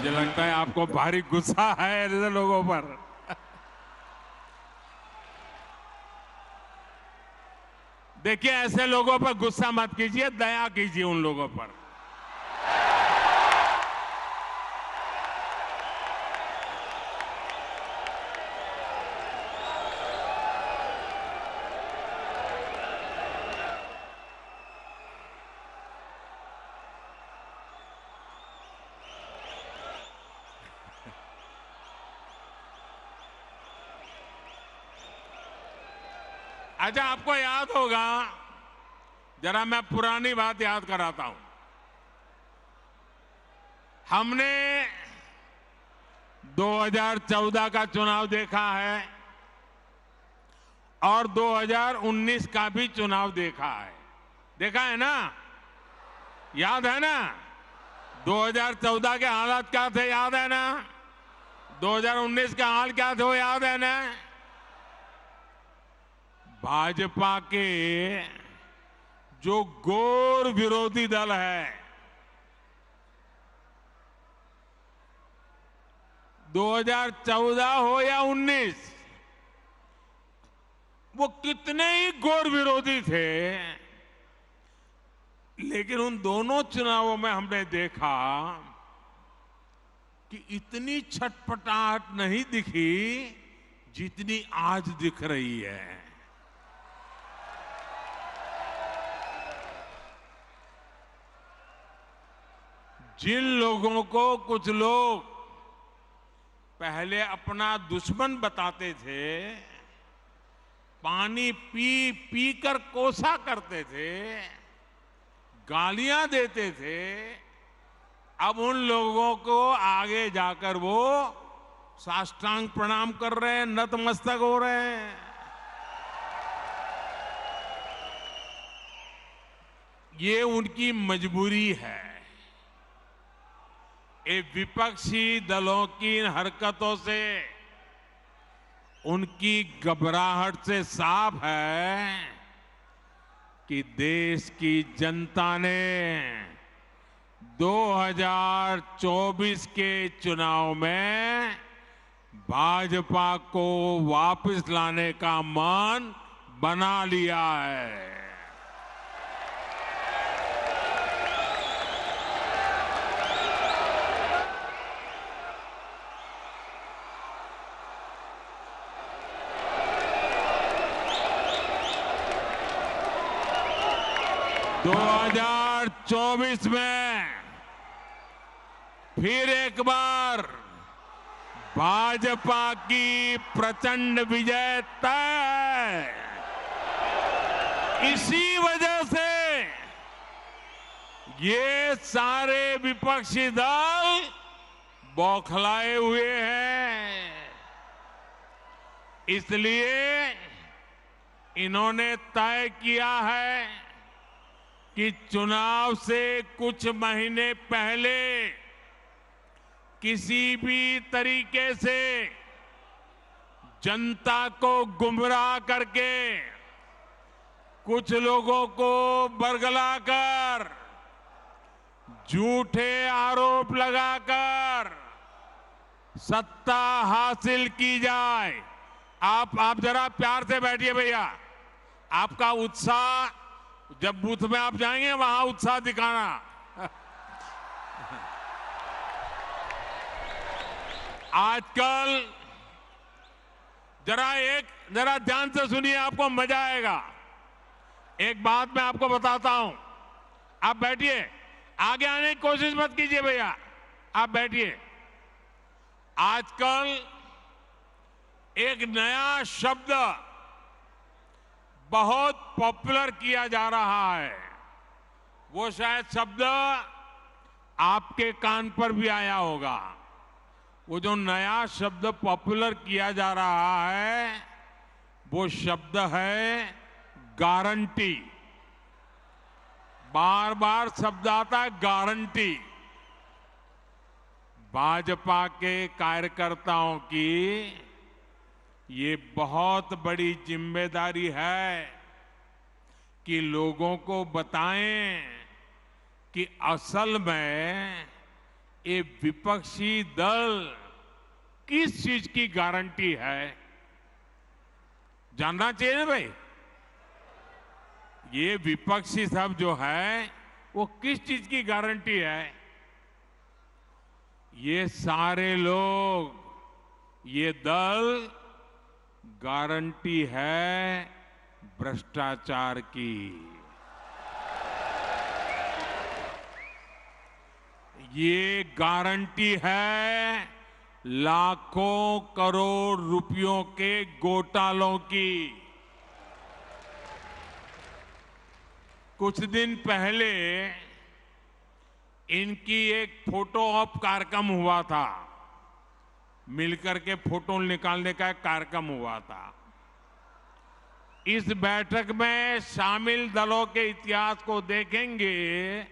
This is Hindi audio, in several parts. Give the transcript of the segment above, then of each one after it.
मुझे लगता है आपको भारी गुस्सा है ऐसे लोगों पर। देखिए, ऐसे लोगों पर गुस्सा मत कीजिए, दया कीजिए उन लोगों पर। अच्छा, आपको याद होगा, जरा मैं पुरानी बात याद कराता हूं। हमने 2014 का चुनाव देखा है और 2019 का भी चुनाव देखा है। देखा है ना? याद है ना? 2014 के हालात क्या थे, याद है ना? 2019 का हाल क्या थे, वो याद है ना? भाजपा के जो घोर विरोधी दल है, 2014 हो या 19, वो कितने ही घोर विरोधी थे, लेकिन उन दोनों चुनावों में हमने देखा कि इतनी छटपटाहट नहीं दिखी जितनी आज दिख रही है। जिन लोगों को कुछ लोग पहले अपना दुश्मन बताते थे, पानी पी पी कर कोसा करते थे, गालियां देते थे, अब उन लोगों को आगे जाकर वो साष्टांग प्रणाम कर रहे हैं, नतमस्तक हो रहे हैं। ये उनकी मजबूरी है। ये विपक्षी दलों की इन हरकतों से, उनकी घबराहट से साफ है कि देश की जनता ने 2024 के चुनाव में भाजपा को वापस लाने का मन बना लिया है। दो 2024 में फिर एक बार भाजपा की प्रचंड विजय तय है। इसी वजह से ये सारे विपक्षी दल बौखलाए हुए हैं। इसलिए इन्होंने तय किया है कि चुनाव से कुछ महीने पहले किसी भी तरीके से जनता को गुमराह करके, कुछ लोगों को बरगलाकर, झूठे आरोप लगाकर सत्ता हासिल की जाए। आप जरा प्यार से बैठिए भैया। आपका उत्साह, जब बूथ में आप जाएंगे वहां उत्साह दिखाना। आजकल जरा ध्यान से सुनिए, आपको मजा आएगा। एक बात मैं आपको बताता हूं। आप बैठिए, आगे आने की कोशिश मत कीजिए भैया, आप बैठिए। आजकल एक नया शब्द बहुत पॉपुलर किया जा रहा है। वो शायद शब्द आपके कान पर भी आया होगा। वो जो नया शब्द पॉपुलर किया जा रहा है, वो शब्द है गारंटी। बार बार शब्द आता है गारंटी। भाजपा के कार्यकर्ताओं की ये बहुत बड़ी जिम्मेदारी है कि लोगों को बताएं कि असल में ये विपक्षी दल किस चीज की गारंटी है? जानना चाहिए ना भाई। ये विपक्षी सब जो है वो किस चीज की गारंटी है? ये सारे लोग, ये दल गारंटी है भ्रष्टाचार की। ये गारंटी है लाखों करोड़ रुपयों के घोटालों की। कुछ दिन पहले इनकी एक फोटो ऑप कार्यक्रम हुआ था, मिलकर के फोटो निकालने का एक कार्यक्रम हुआ था। इस बैठक में शामिल दलों के इतिहास को देखेंगे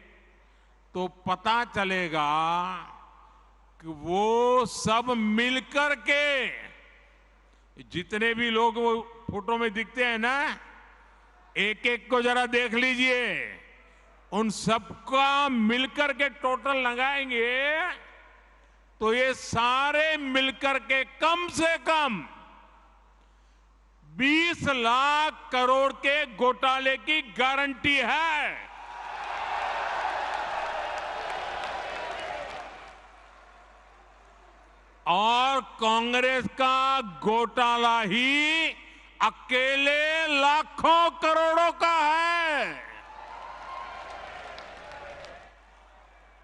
तो पता चलेगा कि वो सब मिलकर के, जितने भी लोग वो फोटो में दिखते हैं ना, एक एक को जरा देख लीजिए, उन सबका मिलकर के टोटल लगाएंगे तो ये सारे मिलकर के कम से कम 20 लाख करोड़ के घोटाले की गारंटी है। और कांग्रेस का घोटाला ही अकेले लाखों करोड़ों का है।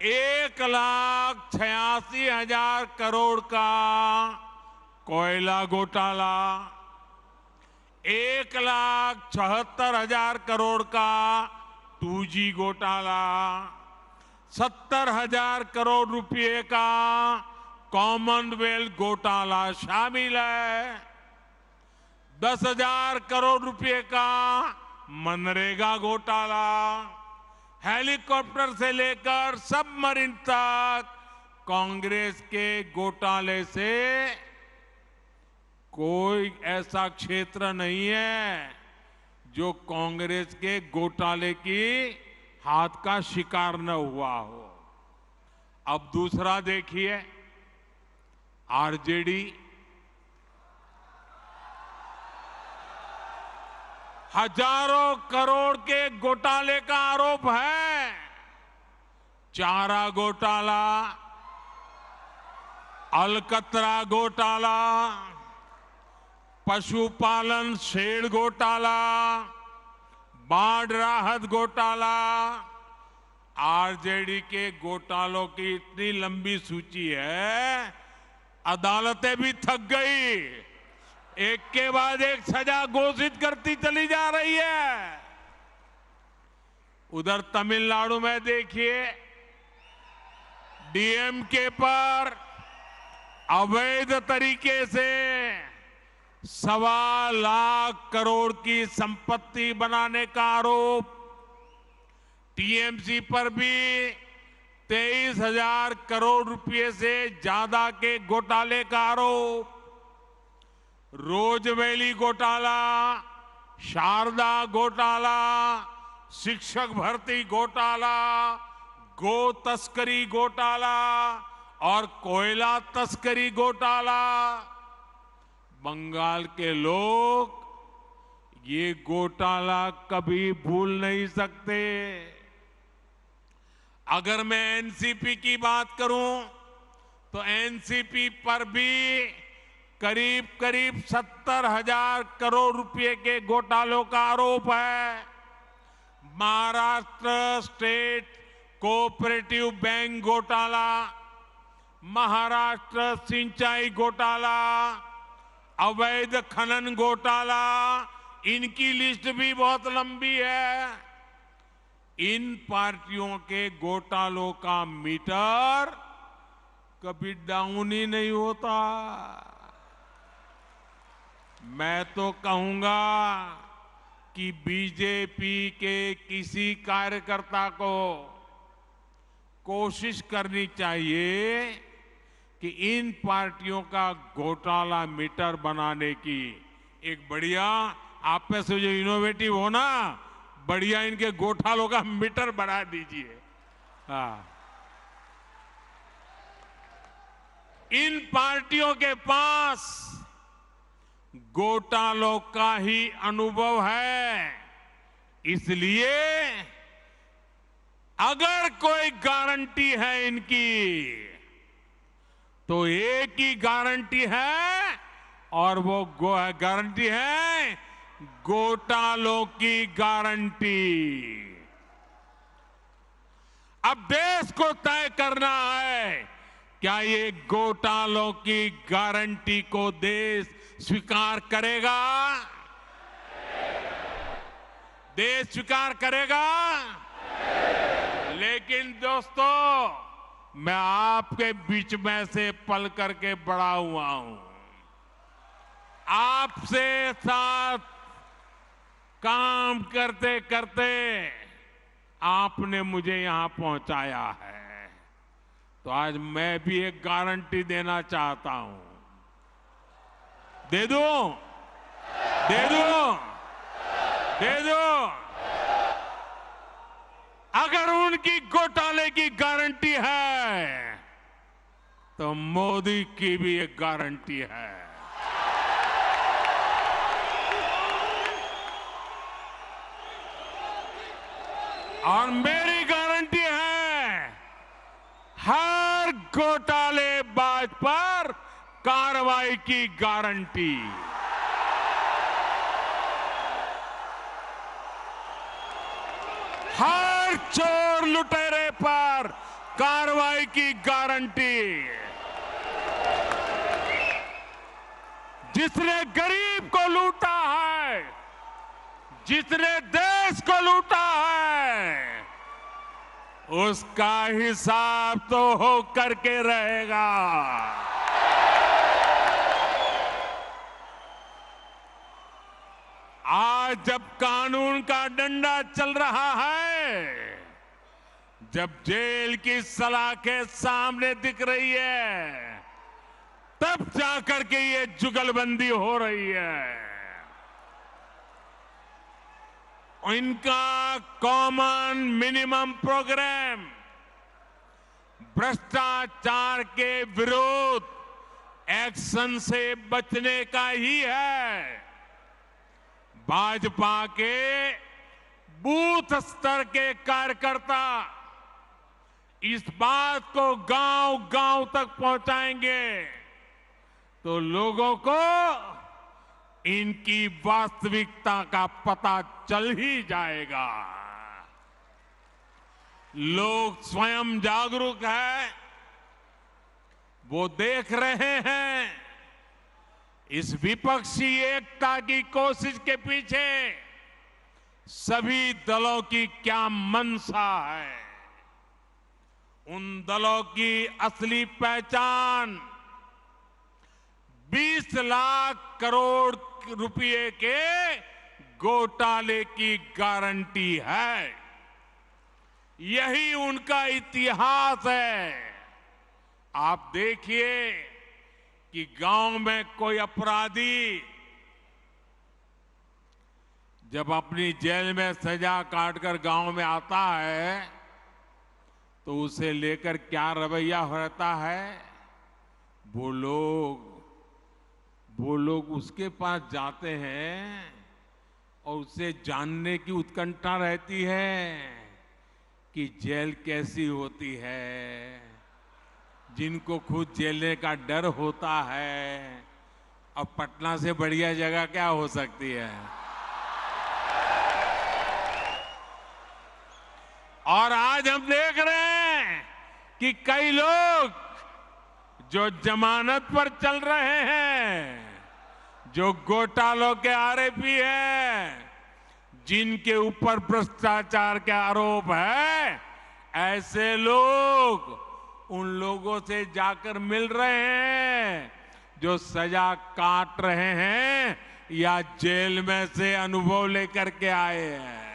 1,86,000 करोड़ का कोयला घोटाला, 1,76,000 करोड़ का 2G घोटाला, 70,000 करोड़ रुपए का कॉमनवेल्थ घोटाला शामिल है, 10,000 करोड़ रुपए का मनरेगा घोटाला, हेलीकॉप्टर से लेकर सबमरीन तक कांग्रेस के घोटाले से कोई ऐसा क्षेत्र नहीं है जो कांग्रेस के घोटाले की हाथ का शिकार न हुआ हो। अब दूसरा देखिए, आरजेडी हजारों करोड़ के घोटाले का आरोप है। चारा घोटाला, अलकतरा घोटाला, पशुपालन शेड घोटाला, बाढ़ राहत घोटाला। आरजेडी के घोटालों की इतनी लंबी सूची है, अदालतें भी थक गई, एक के बाद एक सजा घोषित करती चली जा रही है। उधर तमिलनाडु में देखिए, डीएमके पर अवैध तरीके से 1.25 लाख करोड़ की संपत्ति बनाने का आरोप, टीएमसी पर भी 23,000 करोड़ रुपए से ज्यादा के घोटाले का आरोप, रोजवेली घोटाला, शारदा घोटाला, शिक्षक भर्ती घोटाला, गो तस्करी घोटाला और कोयला तस्करी घोटाला। बंगाल के लोग ये घोटाला कभी भूल नहीं सकते। अगर मैं एनसीपी की बात करूं तो एनसीपी पर भी करीब करीब 70,000 करोड़ रुपए के घोटालों का आरोप है। महाराष्ट्र स्टेट कोऑपरेटिव बैंक घोटाला, महाराष्ट्र सिंचाई घोटाला, अवैध खनन घोटाला, इनकी लिस्ट भी बहुत लंबी है। इन पार्टियों के घोटालों का मीटर कभी डाउन ही नहीं होता। मैं तो कहूंगा कि बीजेपी के किसी कार्यकर्ता को कोशिश करनी चाहिए कि इन पार्टियों का घोटाला मीटर बनाने की एक बढ़िया, आप में से जो इनोवेटिव हो ना, बढ़िया इनके घोटालों का मीटर बढ़ा दीजिए। हाँ, इन पार्टियों के पास घोटालों का ही अनुभव है। इसलिए अगर कोई गारंटी है इनकी, तो एक ही गारंटी है, और वो गारंटी है घोटालों की गारंटी। अब देश को तय करना है, क्या ये घोटालों की गारंटी को देश स्वीकार करेगा? देश स्वीकार करेगा? लेकिन दोस्तों, मैं आपके बीच में से पल करके बड़ा हुआ हूं। आपसे साथ काम करते करते आपने मुझे यहां पहुंचाया है। तो आज मैं भी एक गारंटी देना चाहता हूं। दे दूं? दे दूं? दे दूं? अगर उनकी घोटाले की गारंटी है, तो मोदी की भी एक गारंटी है। और मेरी गारंटी है, हर घोटालेबाज पर कार्रवाई की गारंटी। हर चोर लुटेरे पर कार्रवाई की गारंटी। जिसने गरीब को लूटा है, जिसने देश को लूटा है, उसका हिसाब तो हो करके रहेगा। आज जब कानून का डंडा चल रहा है, जब जेल की सलाखें सामने दिख रही है, तब जाकर के ये जुगलबंदी हो रही है। इनका कॉमन मिनिमम प्रोग्राम भ्रष्टाचार के विरुद्ध एक्शन से बचने का ही है। भाजपा के बूथ स्तर के कार्यकर्ता इस बात को गांव-गांव तक पहुंचाएंगे, तो लोगों को इनकी वास्तविकता का पता चल ही जाएगा। लोग स्वयं जागरूक हैं, वो देख रहे हैं इस विपक्षी एकता की कोशिश के पीछे सभी दलों की क्या मंशा है। उन दलों की असली पहचान 20 लाख करोड़ रुपए के घोटाले की गारंटी है। यही उनका इतिहास है। आप देखिए कि गांव में कोई अपराधी जब अपनी जेल में सजा काटकर गांव में आता है, तो उसे लेकर क्या रवैया रहता है। वो लोग उसके पास जाते हैं और उससे जानने की उत्कंठा रहती है कि जेल कैसी होती है। जिनको खुद जेलने का डर होता है, अब पटना से बढ़िया जगह क्या हो सकती है। और आज हम देख रहे हैं कि कई लोग जो जमानत पर चल रहे हैं, जो घोटालों के आरोपी हैं, जिनके ऊपर भ्रष्टाचार के आरोप है, ऐसे लोग उन लोगों से जाकर मिल रहे हैं जो सजा काट रहे हैं या जेल में से अनुभव लेकर के आए हैं।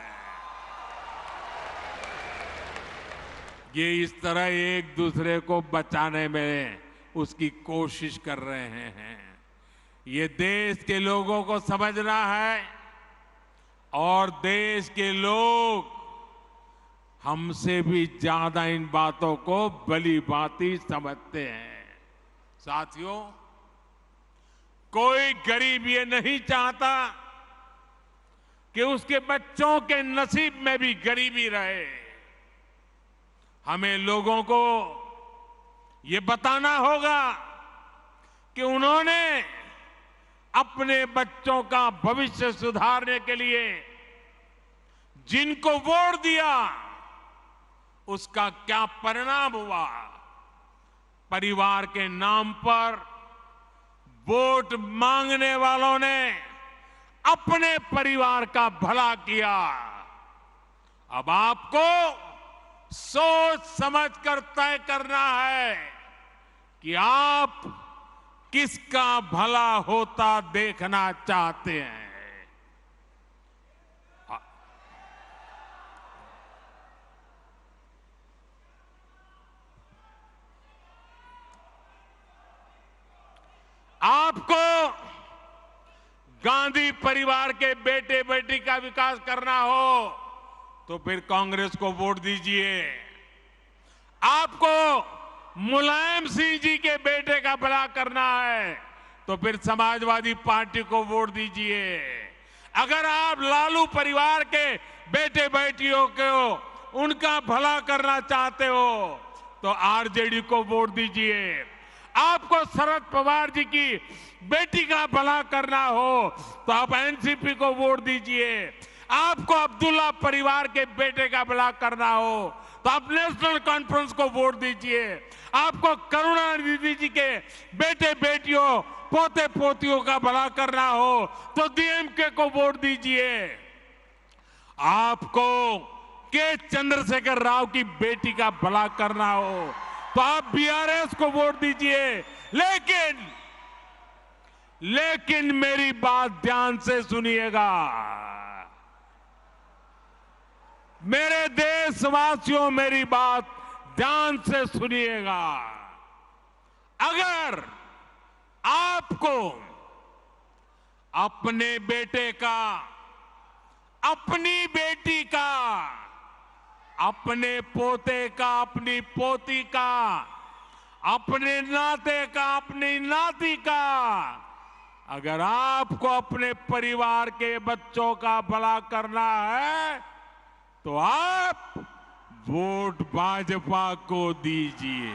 ये इस तरह एक दूसरे को बचाने में उसकी कोशिश कर रहे हैं। ये देश के लोगों को समझना है, और देश के लोग हमसे भी ज्यादा इन बातों को भली भांति समझते हैं। साथियों, कोई गरीब ये नहीं चाहता कि उसके बच्चों के नसीब में भी गरीबी रहे। हमें लोगों को ये बताना होगा कि उन्होंने अपने बच्चों का भविष्य सुधारने के लिए जिनको वोट दिया उसका क्या परिणाम हुआ। परिवार के नाम पर वोट मांगने वालों ने अपने परिवार का भला किया। अब आपको सोच समझकर तय करना है कि आप किसका भला होता देखना चाहते हैं। आपको गांधी परिवार के बेटे बेटी का विकास करना हो तो फिर कांग्रेस को वोट दीजिए। आपको मुलायम सिंह जी के बेटे का भला करना है तो फिर समाजवादी पार्टी को वोट दीजिए। अगर आप लालू परिवार के बेटे बेटियों को उनका भला करना चाहते हो तो आरजेडी को वोट दीजिए। आपको शरद पवार जी की बेटी का भला करना हो तो आप एनसीपी को वोट दीजिए। आपको अब्दुल्ला परिवार के बेटे का भला करना हो तो आप नेशनल कॉन्फ्रेंस को वोट दीजिए। आपको करुणानिधि जी के बेटे बेटियों पोते पोतियों का भला करना हो तो डीएमके को वोट दीजिए। आपको के चंद्रशेखर राव की बेटी का भला करना हो तो आप बीआरएस को वोट दीजिए। लेकिन मेरी बात ध्यान से सुनिएगा। मेरे देशवासियों, मेरी बात ध्यान से सुनिएगा। अगर आपको अपने बेटे का, अपनी बेटी का, अपने पोते का, अपनी पोती का, अपने नाते का, अपनी नाती का, अगर आपको अपने परिवार के बच्चों का भला करना है तो आप वोट भाजपा को दीजिए।